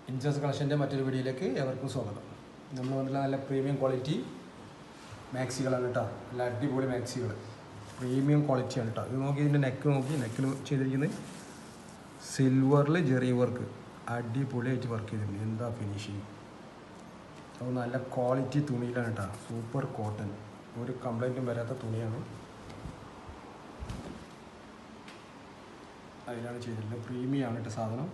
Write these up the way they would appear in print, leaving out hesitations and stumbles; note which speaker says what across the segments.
Speaker 1: ഇൻജസ് കളക്ഷൻ്റെ മറ്റൊരു വീഡിയോയിലേക്ക് എവർക്കും സ്വാഗതം. നമ്മൾ വന്നിട്ടുള്ള നല്ല പ്രീമിയം ക്വാളിറ്റി മാക്സികളാണ് കേട്ടോ. നല്ല അടിപൊളി മാക്സികൾ, പ്രീമിയം ക്വാളിറ്റിയാണ് കേട്ടോ. ഇത് നോക്കി, ഇതിൻ്റെ നെക്കിൽ ചെയ്തിരിക്കുന്നത് സിൽവറിൽ ജെറി വർക്ക് അടിപൊളിയായിട്ട് വർക്ക് ചെയ്തിട്ടുണ്ട്. എന്താ ഫിനിഷിങ്! അത് നല്ല ക്വാളിറ്റി തുണിയിലാണ് കേട്ടോ. സൂപ്പർ കോട്ടൺ, ഒരു കംപ്ലൈൻറ്റും വരാത്ത തുണിയാണ്. അതിലാണ് ചെയ്തിട്ടുള്ളത്. പ്രീമിയം ആണ് കേട്ടോ സാധനം.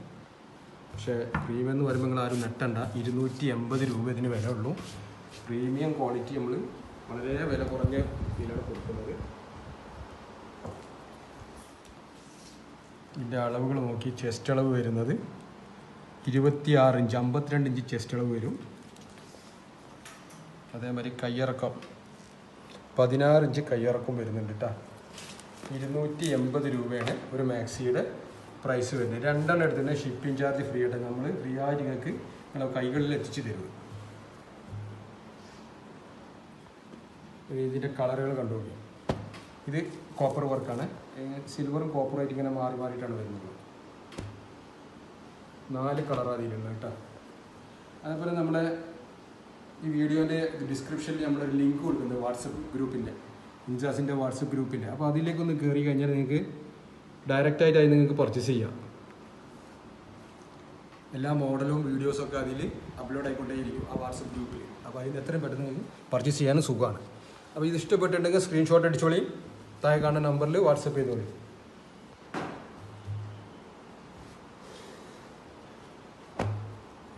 Speaker 1: പക്ഷേ പ്രീമിയം എന്ന് പറയുമ്പോൾ നിങ്ങൾ ആരും നെട്ടണ്ട. 280 രൂപ ഇതിന് വില ഉള്ളൂ. പ്രീമിയം ക്വാളിറ്റി നമ്മൾ വളരെ വില കുറഞ്ഞ ഇതിലാണ് കൊടുക്കുന്നത്. ഇതിൻ്റെ അളവുകൾ നോക്കി, ചെസ്റ്റ് അളവ് വരുന്നത് 26 ഇഞ്ച്, 52 ഇഞ്ച് ചെസ്റ്റ് അളവ് വരും. അതേമാതിരി കയ്യിറക്കം 16 ഇഞ്ച് കയ്യിറക്കം വരുന്നുണ്ട് കേട്ടോ. 280 രൂപയാണ് ഒരു മാക്സിയുടെ പ്രൈസ് വരുന്നത്. രണ്ടെണ്ണം എടുത്തിട്ട് ഷിപ്പിംഗ് ചാർജ് ഫ്രീ ആയിട്ട് നമ്മൾ ഫ്രീ ആയിട്ട് നിങ്ങൾക്ക് നിങ്ങളുടെ കൈകളിൽ എത്തിച്ചു തരും. ഇതിൻ്റെ കളറുകൾ കണ്ടുപിടി. ഇത് കോപ്പർ വർക്കാണ്. സിൽവറും കോപ്പറുമായിട്ട് ഇങ്ങനെ മാറിയിട്ടാണ് വരുന്നത്. 4 കളറാണ് ഇതിലുള്ളത് കേട്ടോ. അതേപോലെ നമ്മുടെ ഈ വീഡിയോൻ്റെ ഡിസ്ക്രിപ്ഷനിൽ നമ്മളൊരു ലിങ്ക് കൊടുക്കുന്നത് വാട്സപ്പ് ഗ്രൂപ്പിൻ്റെ, ഇൻജാസിൻ്റെ വാട്സപ്പ് ഗ്രൂപ്പിൻ്റെ. അപ്പോൾ അതിലേക്കൊന്ന് കയറി കഴിഞ്ഞാൽ നിങ്ങൾക്ക് ഡയറക്റ്റായിട്ട് അതിൽ നിങ്ങൾക്ക് പർച്ചേസ് ചെയ്യാം. എല്ലാ മോഡലും വീഡിയോസൊക്കെ അതിൽ അപ്ലോഡ് ആയിക്കൊണ്ടേയിരിക്കും ആ വാട്സപ്പ് ഗ്രൂപ്പിൽ. അപ്പോൾ അതിന് എത്രയും പെട്ടെന്ന് നിങ്ങൾക്ക് പർച്ചേസ് ചെയ്യാനും സുഖമാണ്. അപ്പോൾ ഇത് ഇഷ്ടപ്പെട്ടിട്ടുണ്ടെങ്കിൽ സ്ക്രീൻഷോട്ട് അടിച്ചോളി, താഴെ കാണുന്ന നമ്പറിൽ വാട്സപ്പ് ചെയ്തോളി.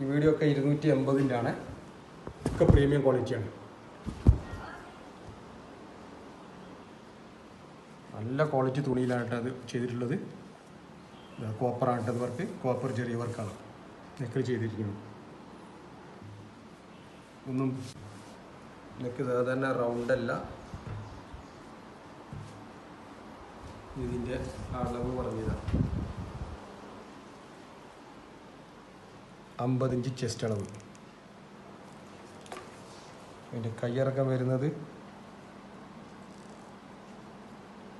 Speaker 1: ഈ വീഡിയോ ഒക്കെ 280-ൻ്റെ ഒക്കെ പ്രീമിയം ക്വാളിറ്റിയാണ്. നല്ല ക്വാളിറ്റി തുണിയിലായിട്ട് അത് ചെയ്തിട്ടുള്ളത്. കോപ്പറാണ് അത് വർക്ക്, കോപ്പർ ചെറിയ വർക്കാണ് നെക്കിൽ ചെയ്തിരിക്കുന്നത്. ഒന്നും നെക്ക് സാധാരണ റൗണ്ടല്ല. ഇതിൻ്റെ അളവ് പറഞ്ഞതാണ് 50 ഇഞ്ച് ചെസ്റ്റ് അളവ്. അതിൻ്റെ കയ്യിറക്കം വരുന്നത്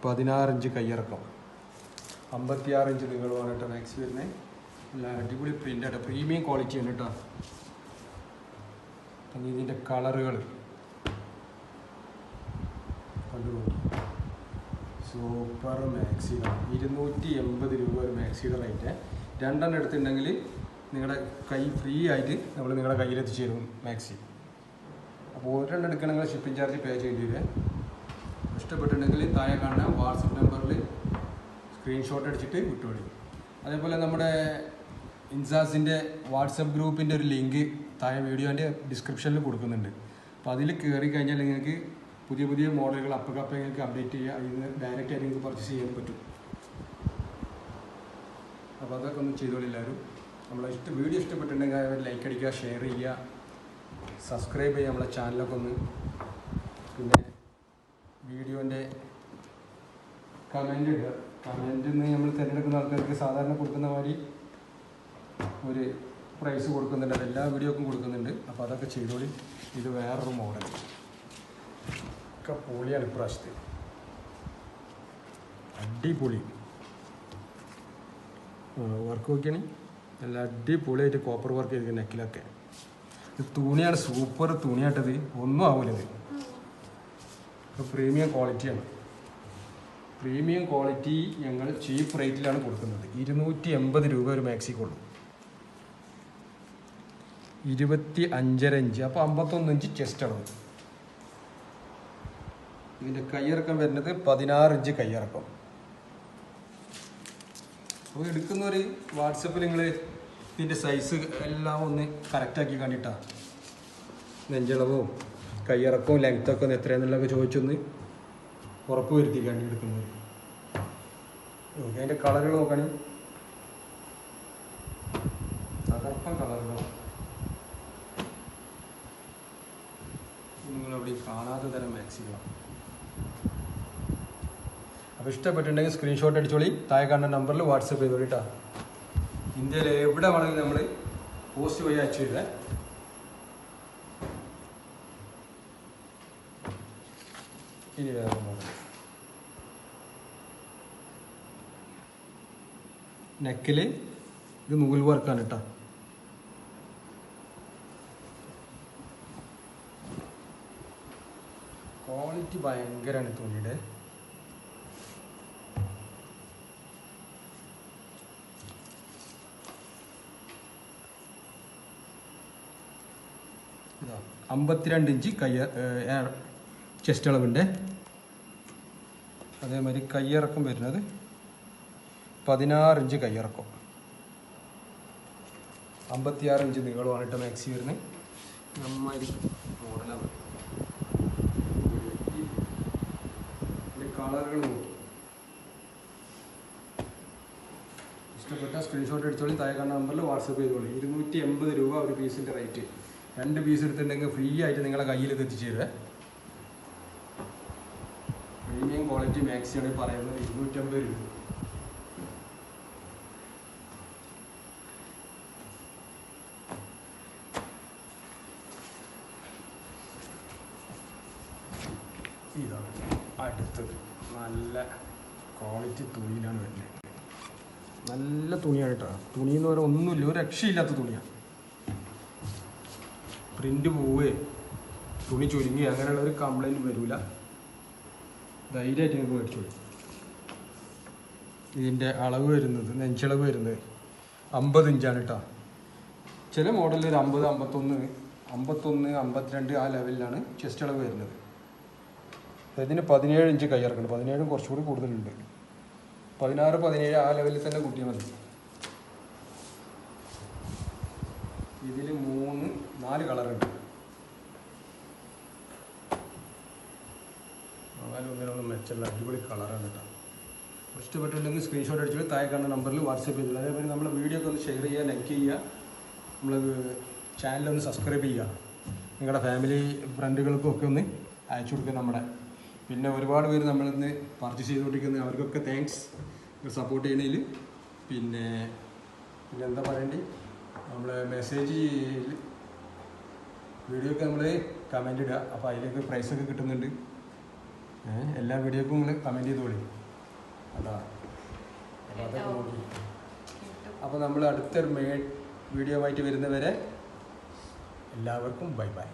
Speaker 1: 16 ഇഞ്ച് കയ്യിറക്കം, 56 ഇഞ്ച് നീളമാണ് കേട്ടോ മാക്സി വരുന്നത്. നല്ല അടിപൊളി പ്രിൻ്റായിട്ട് പ്രീമിയം ക്വാളിറ്റിയാണ് കേട്ടോ. ഇതിൻ്റെ കളറുകൾ കണ്ടുപോകും. സൂപ്പർ മാക്സികളാണ്. 280 രൂപ ഒരു മാക്സിയുടെ റേറ്റ്. രണ്ടെണ്ണം എടുത്തിട്ടുണ്ടെങ്കിൽ നിങ്ങളുടെ കൈ ഫ്രീ ആയിട്ട് നമ്മൾ നിങ്ങളുടെ കയ്യിലെത്തിച്ച് തരും മാക്സി. അപ്പോൾ ഒരെണ്ണം എടുക്കണമെങ്കിൽ ഷിപ്പിംഗ് ചാർജ് പേ ചെയ്യേണ്ടി വരും. ഇഷ്ടപ്പെട്ടിട്ടുണ്ടെങ്കിൽ താഴെ കാണുന്ന വാട്സപ്പ് നമ്പറിൽ സ്ക്രീൻഷോട്ട് അടിച്ചിട്ട് വിട്ടുകൊള്ളി. അതേപോലെ നമ്മുടെ ഇൻസാസിൻ്റെ വാട്സപ്പ് ഗ്രൂപ്പിൻ്റെ ഒരു ലിങ്ക് താഴെ വീഡിയോൻ്റെ ഡിസ്ക്രിപ്ഷനിൽ കൊടുക്കുന്നുണ്ട്. അപ്പോൾ അതിൽ കയറി കഴിഞ്ഞാൽ നിങ്ങൾക്ക് പുതിയ പുതിയ മോഡലുകൾ അപ്പക്കപ്പം നിങ്ങൾക്ക് അപ്ഡേറ്റ് ചെയ്യുക. അതിന് ഡയറക്റ്റായിട്ട് നിങ്ങൾക്ക് പർച്ചേസ് ചെയ്യാൻ പറ്റും. അപ്പോൾ അതൊക്കെ ഒന്ന് ചെയ്തോളൂ എല്ലാവരും. നമ്മളെ വീഡിയോ ഇഷ്ടപ്പെട്ടിട്ടുണ്ടെങ്കിൽ ലൈക്ക് അടിക്കുക, ഷെയർ ചെയ്യുക, സബ്സ്ക്രൈബ് ചെയ്യുക നമ്മളെ ചാനലൊക്കെ ഒന്ന്. പിന്നെ വീഡിയോൻ്റെ കമൻ്റ് ഇടുക. കമൻറ്റിൽ നിന്ന് നമ്മൾ തിരഞ്ഞെടുക്കുന്ന ആൾക്കാർക്ക് സാധാരണ കൊടുക്കുന്ന മാതിരി ഒരു പ്രൈസ് കൊടുക്കുന്നുണ്ട്, എല്ലാ വീഡിയോക്കും കൊടുക്കുന്നുണ്ട്. അപ്പോൾ അതൊക്കെ ചെയ്തോളി. ഇത് വേറൊരു മോഡൽ ഒക്കെ പൊളിയാണ് ഇപ്രാവശ്യത്തെ. അടിപൊളി വർക്ക് നോക്കിയാണ്. നല്ല അടിപൊളിയായിട്ട് കോപ്പർ വർക്ക് ചെയ്തിരിക്കുന്ന നെക്കിലൊക്കെ. ഇത് തുണിയാണ്, സൂപ്പർ തുണിയായിട്ടത്. ഒന്നും ആവില്ലത്. പ്രീമിയം ക്വാളിറ്റിയാണ്. പ്രീമിയം ക്വാളിറ്റി ഞങ്ങൾ ചീപ്പ് റേറ്റിലാണ് കൊടുക്കുന്നത്. 280 രൂപ ഒരു മാക്സിക്കുള്ളൂ. 25.5 ഇഞ്ച്, അപ്പോൾ 51 ഇഞ്ച് ചെസ്റ്റ് അളവ്. ഇതിൻ്റെ കയ്യിറക്കം വരുന്നത് 16 ഇഞ്ച് കയ്യിറക്കം. അപ്പോൾ എടുക്കുന്നൊരു വാട്സപ്പിൽ നിങ്ങൾ ഇതിൻ്റെ സൈസ് എല്ലാം ഒന്ന് കറക്റ്റാക്കി കണ്ടിട്ടാണ് നെഞ്ചളവും കയ്യിറക്കവും ലെങ്ത്തൊക്കെ ഒന്ന് എത്രയാണെന്നുള്ളതൊക്കെ ചോദിച്ചൊന്ന് ഉറപ്പ് വരുത്തി കണ്ടി എടുക്കുന്നത്. അതിൻ്റെ കളറുകൾ നോക്കണേ, തകർപ്പൻ കളറുകളോ നിങ്ങളവിടെ കാണാത്ത തരം മാക്സികളാണ്. അപ്പോൾ ഇഷ്ടപ്പെട്ടിട്ടുണ്ടെങ്കിൽ സ്ക്രീൻഷോട്ട് അടിച്ചോളി, താഴെ കാണുന്ന നമ്പറിൽ വാട്സപ്പ് ചെയ്തോളി കേട്ടോ. ഇന്ത്യയിൽ എവിടെ വേണമെങ്കിലും നമ്മൾ പോസ്റ്റ് വഴി അയച്ചു തരുക. ഇനി വേറെ മോഡൽ നെക്കിൽ ഇത് നൂൽ വർക്കാണ് കേട്ടോ. ക്വാളിറ്റി ഭയങ്കരമാണ് തുണിയുടെ. ഇതാ 52 ഇഞ്ച് ചെസ്റ്റ് അളവിൻ്റെ. അതേമാതിരി കയ്യിറക്കം വരുന്നത് 16 ഇഞ്ച് കയ്യിറക്കം. 56 ഇഞ്ച് നീളമാണ് കേട്ടോ മാക്സി വരുന്നത്. നന്നായിരിക്കും മോഡലാണ്. കളറുകൾ നോക്കി ഇഷ്ടപ്പെട്ട സ്ക്രീൻഷോട്ട് എടുത്തോളി. താഴെ കാണുന്ന നമ്പറിൽ വാട്സപ്പ് ചെയ്തോളി. 280 രൂപ ഒരു പീസിൻ്റെ റേറ്റ്. 2 പീസ് എടുത്തിട്ടുണ്ടെങ്കിൽ ഫ്രീ ആയിട്ട് നിങ്ങളെ കയ്യിൽ ഇത് എത്തിച്ചു തരുക. പ്രീമിയം ക്വാളിറ്റി മാക്സിയാണ് പറയുന്നത്. 250 രൂപ. ഇതാണ് അടുത്തത്. നല്ല ക്വാളിറ്റി തുണിയിലാണ് വരുന്നത്. നല്ല തുണിയാണ് കേട്ടോ. തുണി എന്ന് പറയാൻ ഒന്നുമില്ല, ഒരു രക്ഷയില്ലാത്ത തുണിയാണ്. പ്രിൻ്റ് പോവേ തുണി ചുരുങ്ങി അങ്ങനെയുള്ള ഒരു കംപ്ലൈൻറ്റ് വരില്ല. ധൈര്യമായിട്ട് നിങ്ങൾക്ക് മേടിച്ചോളൂ. ഇതിൻ്റെ അളവ് വരുന്നത്, നെഞ്ചളവ് വരുന്നത് 50 ഇഞ്ചാണ് കേട്ടോ. ചില മോഡലിൽ ഒരു 50, 51, 52 ആ ലെവലിലാണ് ചെസ്റ്റ് അളവ് വരുന്നത്. ഇതിന് 17 ഇഞ്ച് കയ്യിറക്കുന്നുണ്ട്. 17 കുറച്ചുകൂടി കൂടുതലുണ്ട്. 16, 17 ആ ലെവലിൽ തന്നെ കൂട്ടിയാൽ മതി. ഇതിൽ 4 കളറുണ്ട്. 4 മെച്ചമുള്ള അടിപൊളി കളറാണ് കേട്ടോ. ഇഷ്ടപ്പെട്ടിട്ടുണ്ടെങ്കിൽ സ്ക്രീൻഷോട്ട് അടിച്ചിട്ട് താഴെ കാണുന്ന നമ്പറിൽ വാട്സപ്പ് ചെയ്തില്ല. അതേപോലെ നമ്മളെ വീഡിയോ ഒക്കെ ഒന്ന് ഷെയർ ചെയ്യുക, ലൈക്ക് ചെയ്യുക, നമ്മൾ ചാനലൊന്ന് സബ്സ്ക്രൈബ് ചെയ്യുക. നിങ്ങളുടെ ഫാമിലി ഫ്രണ്ടുകൾക്കും ഒക്കെ ഒന്ന് അയച്ചു കൊടുക്കുക നമ്മുടെ. പിന്നെ ഒരുപാട് പേര് നമ്മളിന്ന് പർച്ചേസ് ചെയ്തുകൊണ്ടിരിക്കുന്നത്, അവർക്കൊക്കെ താങ്ക്സ് സപ്പോർട്ട് ചെയ്യണതിൽ. പിന്നെ എന്താ പറയേണ്ടത്, നമ്മൾ മെസ്സേജ് വീഡിയോ ഒക്കെ നമ്മൾ കമൻ്റ് ഇടുക. അപ്പോൾ അതിലേക്ക് പ്രൈസൊക്കെ കിട്ടുന്നുണ്ട്. എല്ലാ വീഡിയോക്കും നിങ്ങൾ കമൻറ്റ് ചെയ്തോളി. അതാ അപ്പോൾ അതൊക്കെ നോക്കി. അപ്പോൾ നമ്മൾ അടുത്തൊരു വീഡിയോ ആയിട്ട് വരുന്നവരെ എല്ലാവർക്കും ബൈ ബൈ.